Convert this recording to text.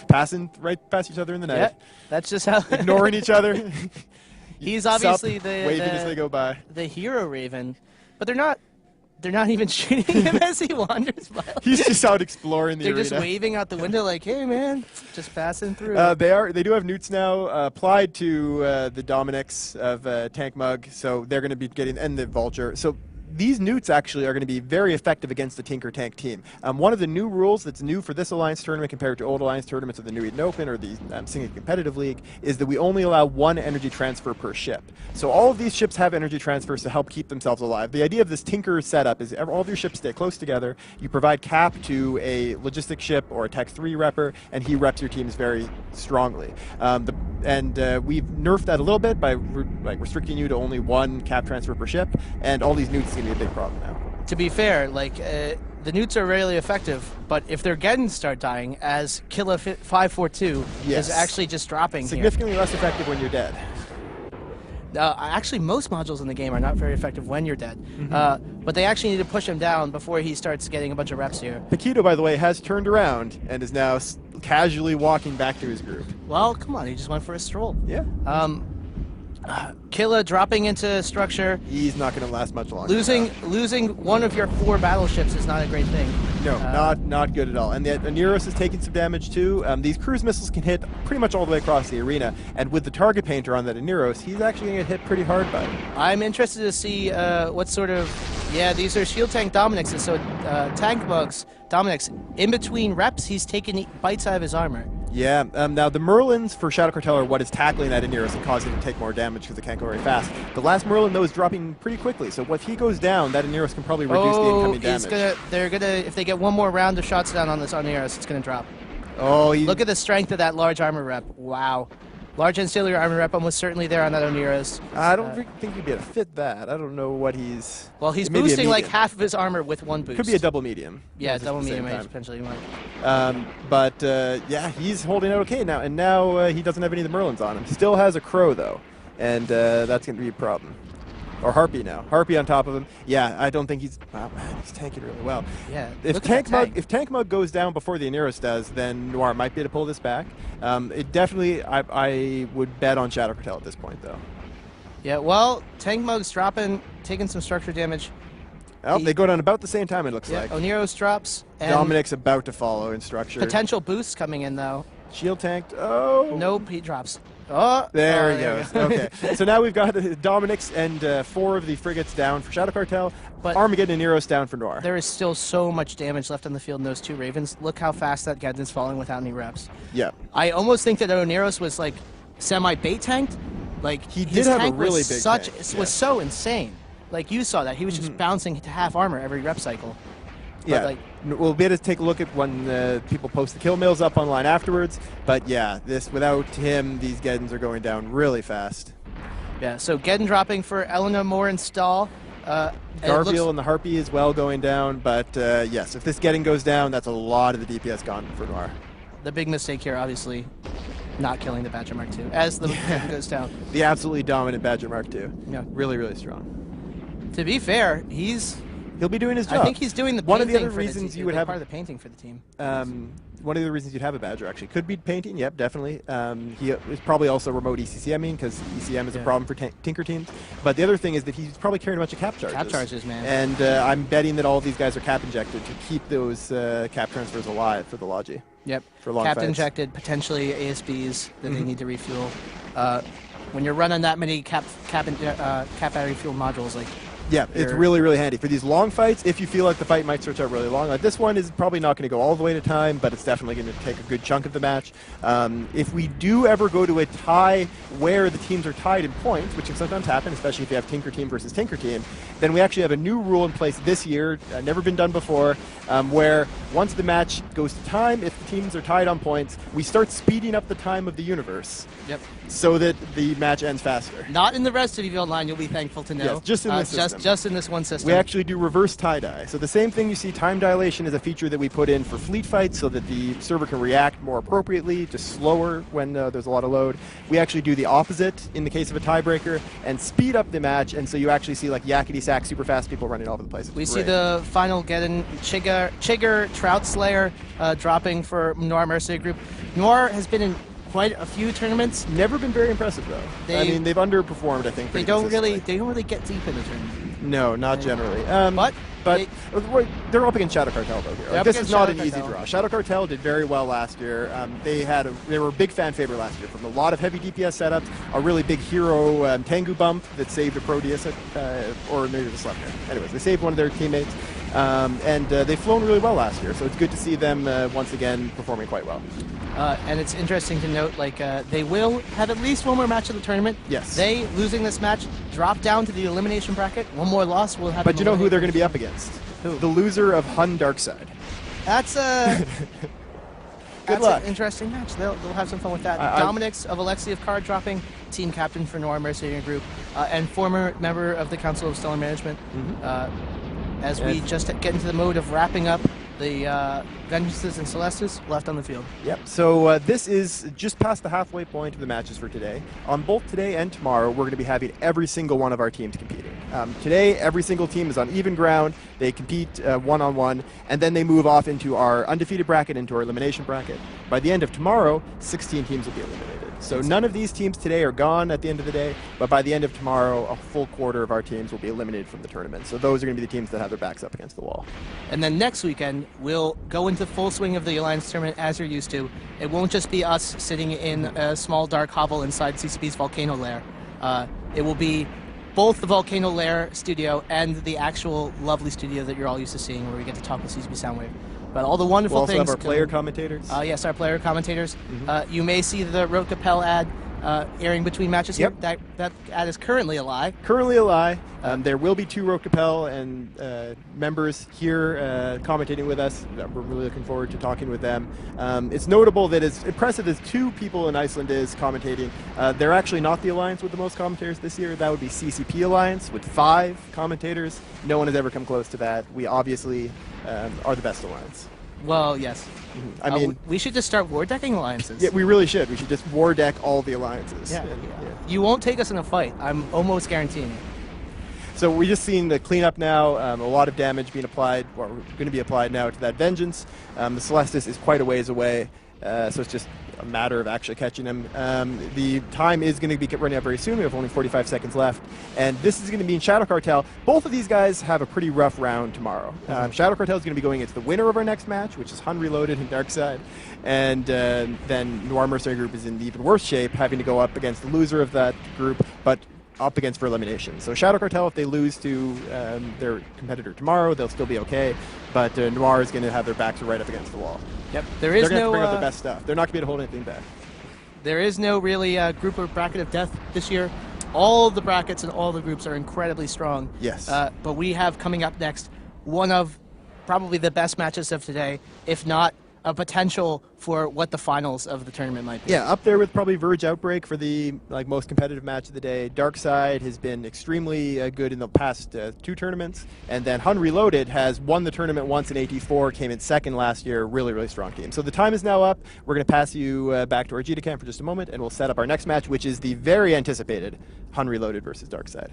passing right past each other in the night. Yeah, that's just how. Ignoring each other. He's obviously waving as they go by. The hero Raven, but they're not even shooting him as he wanders by. He's just out exploring the arena. They're just waving out the window like, "Hey, man, just passing through." They do have newts now applied to the Dominics of Tank Mug, so they're going to be getting, and the Vulture. So these newts actually are going to be very effective against the Tinker Tank team. One of the new rules that's new for this Alliance tournament compared to old Alliance tournaments of the New Eden Open or the Singing Competitive League is that we only allow 1 energy transfer per ship. So all of these ships have energy transfers to help keep themselves alive. The idea of this Tinker setup is all of your ships stay close together. You provide cap to a logistic ship or a Tech 3 repper, and he reps your teams very strongly. We've nerfed that a little bit by restricting you to only 1 cap transfer per ship, and all these newts seem to be a big problem now. To be fair, the newts are really effective, but if their Geddons start dying, as Killa 542 is actually just dropping significantly less effective when you're dead. Actually, most modules in the game are not very effective when you're dead, but they actually need to push him down before he starts getting a bunch of reps here. Paquito, by the way, has turned around and is now casually walking back to his group. Well, come on, he just went for a stroll. Yeah. Killa dropping into structure. He's not going to last much longer. Losing one of your 4 battleships is not a great thing. No, not good at all. And the Neros is taking some damage too. These cruise missiles can hit pretty much all the way across the arena, and with the target painter on that Neros, he's actually going to get hit pretty hard by it. I'm interested to see what sort of... Yeah, these are shield tank Dominics, and so tank bugs Dominics. In between reps, he's taking bites out of his armor. Yeah, now the Merlins for Shadow Cartel are what is tackling that Neros and causing him to take more damage because it can't go very fast. The last Merlin, though, is dropping pretty quickly, so if he goes down, that Neros can probably reduce the incoming damage. If they get one more round of shots down on this Neros, it's going to drop. Oh, look at the strength of that large armor rep. Wow. Large ancillary armor rep almost certainly there on that Oneros. I don't think he'd be able to fit that. I don't know what he's... Well, he's boosting like half of his armor with 1 boost. Could be a double medium. Yeah, double medium potentially might. Yeah, he's holding out okay now, and now he doesn't have any of the Merlins on him. Still has a Crow, though, and that's going to be a problem. Or Harpy now. Harpy on top of him. Yeah, I don't think he's... Wow, man, he's tanking really well. Yeah, if Tank Mug goes down before the Neros does, then Noir might be able to pull this back. It definitely... I would bet on Shadow Cartel at this point, though. Yeah, well, Tank Mug's taking some structure damage. Oh, they go down about the same time, it looks like. Oneros drops. And Dominic's about to follow in structure. Potential boosts coming in, though. Shield tanked. Oh. Nope, he drops. Oh, there he goes. Okay, so now we've got Dominics and 4 of the frigates down for Shadow Cartel. But Armageddon and Neros down for Noir. There is still so much damage left on the field in those 2 Ravens. Look how fast that Geddon's falling without any reps. Yeah. I almost think that Oneros was like semi-bait tanked. Like he did have a really big tank. Was so insane. Like you saw that he was just bouncing to half armor every rep cycle. Yeah, we'll be able to take a look at when people post the kill mills up online afterwards. But yeah, without him, these Geddons are going down really fast. Yeah, so Geddon dropping for Elena Moore and Stahl. Garfield and the Harpy as well going down. But yes, if this Geddon goes down, that's a lot of the DPS gone for Noir. The big mistake here, obviously, not killing the Badger Mark II as the Geddon goes down. The absolutely dominant Badger Mark II. Yeah. Really, really strong. To be fair, he'll be doing his job. I think he's doing the one of the other reasons you would have part of the painting for the team. One of the reasons you'd have a Badger actually could be painting. Yep, definitely. He is probably also remote ECCMing because ECM is a problem for Tinker teams. But the other thing is that he's probably carrying a bunch of cap charges. Cap charges, man. And I'm betting that all of these guys are cap injected to keep those cap transfers alive for the Logi. Yep. For long cap fights. Injected, potentially ASBs that they need to refuel. When you're running that many cap battery fuel modules, like. Yeah, it's really, really handy. For these long fights, if you feel like the fight might stretch out really long, like this one is probably not going to go all the way to time, but it's definitely going to take a good chunk of the match. If we do ever go to a tie where the teams are tied in points, which can sometimes happen, especially if you have Tinker Team versus Tinker Team, then we actually have a new rule in place this year, never been done before, where once the match goes to time, if the teams are tied on points, we start speeding up the time of the universe. Yep. So that the match ends faster. Not in the rest of EV Online, you'll be thankful to know. Yes, just in this system. Just in this one system. We actually do reverse tie-dye. So the same thing you see, time dilation is a feature that we put in for fleet fights so that the server can react more appropriately, just slower when there's a lot of load. We actually do the opposite in the case of a tiebreaker and speed up the match, and so you actually see like yakety-sack, super fast people running all over the place. We see the final Geddon Chigger Trout Slayer dropping for Noir Mercenary Group. Noir has been in quite a few tournaments. Never been very impressive though. I mean, they've underperformed, I think. They don't really get deep in the tournament. No, not generally. But they're up against Shadow Cartel though here. Like, this is not an easy draw. Shadow Cartel did very well last year. They were a big fan favorite last year from a lot of heavy DPS setups, a really big hero Tengu bump that saved a Proteus, or maybe it was Sleipnir. Anyways, they saved one of their teammates, and they've flown really well last year. So it's good to see them once again performing quite well. And it's interesting to note, like, they will have at least one more match of the tournament. Yes. They, losing this match, drop down to the elimination bracket. One more loss will have. But you know who they're going to be up against? Who? The loser of Hun Darkside. That's a... Good luck. An interesting match. They'll have some fun with that. Dominix of Alexei of card dropping, team captain for Noir Mercenary Group, and former member of the Council of Stellar Management. As we just get into the mode of wrapping up the Vengeances and Celestis left on the field. Yep, so this is just past the halfway point of the matches for today. On both today and tomorrow, we're going to be having every single one of our teams competing. Today, every single team is on even ground. They compete one-on-one, and then they move off into our undefeated bracket, into our elimination bracket. By the end of tomorrow, 16 teams will be eliminated. So none of these teams today are gone at the end of the day, but by the end of tomorrow, a full quarter of our teams will be eliminated from the tournament. So those are going to be the teams that have their backs up against the wall. And then next weekend, we'll go into full swing of the Alliance tournament as you're used to. It won't just be us sitting in a small dark hovel inside CCP's Volcano Lair. It will be both the Volcano Lair studio and the actual lovely studio that you're all used to seeing, where we get to talk with CCP Soundwave about all the wonderful we'll things. Also have our player commentators. Yes, our player commentators. You may see the Rote Capel ad airing between matches here. That ad is currently a lie. Currently a lie. There will be 2 Rote Capel and members here commentating with us. We're really looking forward to talking with them. It's notable that as impressive as 2 people in Iceland is commentating, they're actually not the alliance with the most commentators this year. That would be CCP Alliance with 5 commentators. No one has ever come close to that. We obviously are the best alliance. Well, yes. I mean, we should just start war decking alliances. Yeah, we really should. We should just war deck all the alliances. Yeah. You won't take us in a fight. I'm almost guaranteeing it. So we just seen the cleanup now. A lot of damage being applied, or going to be applied now to that Vengeance. The Celestis is quite a ways away, so it's just a matter of actually catching him. The time is going to be running up very soon. We have only 45 seconds left, and this is going to be in Shadow Cartel. Both of these guys have a pretty rough round tomorrow. Shadow Cartel is going to be going against the winner of our next match, which is Hun Reloaded and Darkside, and then Noir Mercenary Group is in even worse shape, having to go up against the loser of that group, but up against for elimination. So Shadow Cartel, if they lose to their competitor tomorrow, they'll still be okay, but Noir is going to have their backs right up against the wall. Yep. They're going to have to bring up the best stuff. They're not going to be able to hold anything back. There is no really group or bracket of death this year. All the brackets and all the groups are incredibly strong. Yes. But we have coming up next one of probably the best matches of today, if not a potential for what the finals of the tournament might be. Yeah, up there with probably Verge Outbreak for the most competitive match of the day. Darkside has been extremely good in the past 2 tournaments, and then Hun Reloaded has won the tournament once in AT4, came in second last year. Really, really strong team. So the time is now up. We're going to pass you back to our GTCam for just a moment, and we'll set up our next match, which is the very anticipated Hun Reloaded versus Darkside.